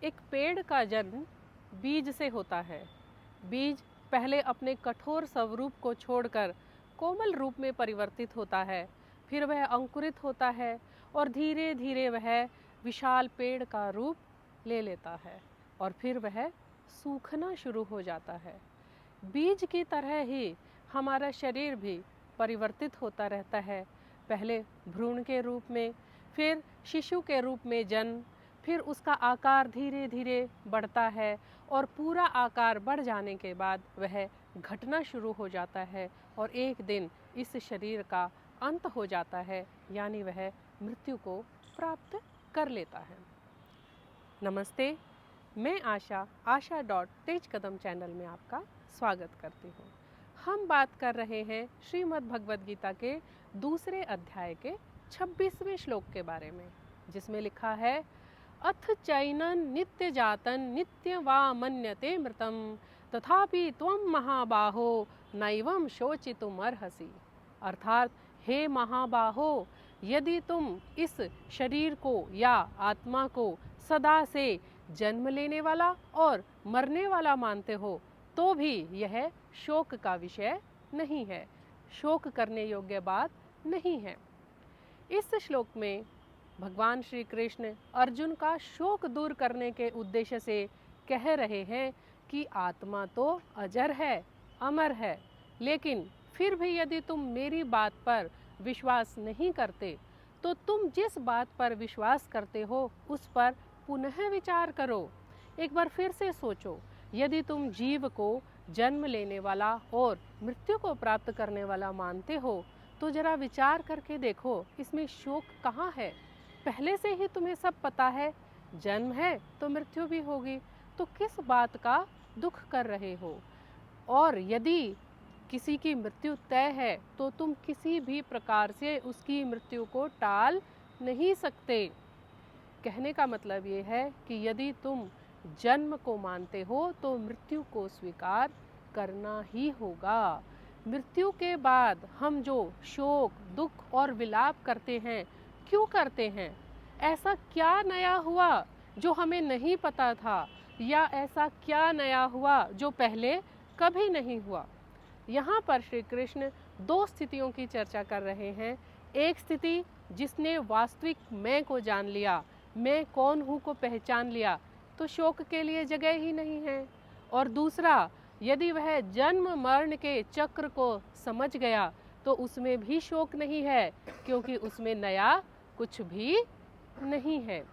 एक पेड़ का जन्म बीज से होता है। बीज पहले अपने कठोर स्वरूप को छोड़कर कोमल रूप में परिवर्तित होता है, फिर वह अंकुरित होता है और धीरे धीरे वह विशाल पेड़ का रूप ले लेता है और फिर वह सूखना शुरू हो जाता है। बीज की तरह ही हमारा शरीर भी परिवर्तित होता रहता है, पहले भ्रूण के रूप में, फिर शिशु के रूप में जन्म, फिर उसका आकार धीरे धीरे बढ़ता है और पूरा आकार बढ़ जाने के बाद वह घटना शुरू हो जाता है और एक दिन इस शरीर का अंत हो जाता है, यानी वह मृत्यु को प्राप्त कर लेता है। नमस्ते, मैं आशा तेज कदम चैनल में आपका स्वागत करती हूँ। हम बात कर रहे हैं श्रीमद् भगवद गीता के दूसरे अध्याय के 26वें श्लोक के बारे में, जिसमें लिखा है, अथ चैनन नित्य जातन नित्य वा मन्यते मृतम तथापि त्वं महाबाहो नैवं शोचितुम अर्हसि। अर्थात हे महाबाहो, यदि तुम इस शरीर को या आत्मा को सदा से जन्म लेने वाला और मरने वाला मानते हो तो भी यह शोक का विषय नहीं है, शोक करने योग्य बात नहीं है। इस श्लोक में भगवान श्री कृष्ण अर्जुन का शोक दूर करने के उद्देश्य से कह रहे हैं कि आत्मा तो अजर है, अमर है, लेकिन फिर भी यदि तुम मेरी बात पर विश्वास नहीं करते तो तुम जिस बात पर विश्वास करते हो उस पर पुनः विचार करो। एक बार फिर से सोचो, यदि तुम जीव को जन्म लेने वाला और मृत्यु को प्राप्त करने वाला मानते हो तो जरा विचार करके देखो, इसमें शोक कहाँ है? पहले से ही तुम्हें सब पता है, जन्म है तो मृत्यु भी होगी, तो किस बात का दुख कर रहे हो? और यदि किसी की मृत्यु तय है तो तुम किसी भी प्रकार से उसकी मृत्यु को टाल नहीं सकते। कहने का मतलब ये है कि यदि तुम जन्म को मानते हो तो मृत्यु को स्वीकार करना ही होगा। मृत्यु के बाद हम जो शोक, दुख और विलाप करते हैं, क्यों करते हैं? ऐसा क्या नया हुआ जो हमें नहीं पता था, या ऐसा क्या नया हुआ जो पहले कभी नहीं हुआ? यहाँ पर श्री कृष्ण दो स्थितियों की चर्चा कर रहे हैं। एक स्थिति जिसने वास्तविक मैं को जान लिया, मैं कौन हूँ को पहचान लिया, तो शोक के लिए जगह ही नहीं है। और दूसरा, यदि वह जन्म मरण के चक्र को समझ गया तो उसमें भी शोक नहीं है, क्योंकि उसमें नया कुछ भी नहीं है।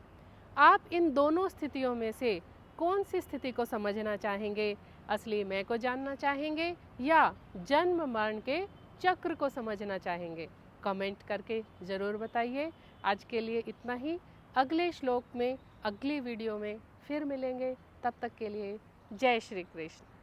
आप इन दोनों स्थितियों में से कौन सी स्थिति को समझना चाहेंगे? असली मैं को जानना चाहेंगे या जन्म मरण के चक्र को समझना चाहेंगे? कमेंट करके ज़रूर बताइए। आज के लिए इतना ही। अगले श्लोक में, अगली वीडियो में फिर मिलेंगे। तब तक के लिए जय श्री कृष्ण।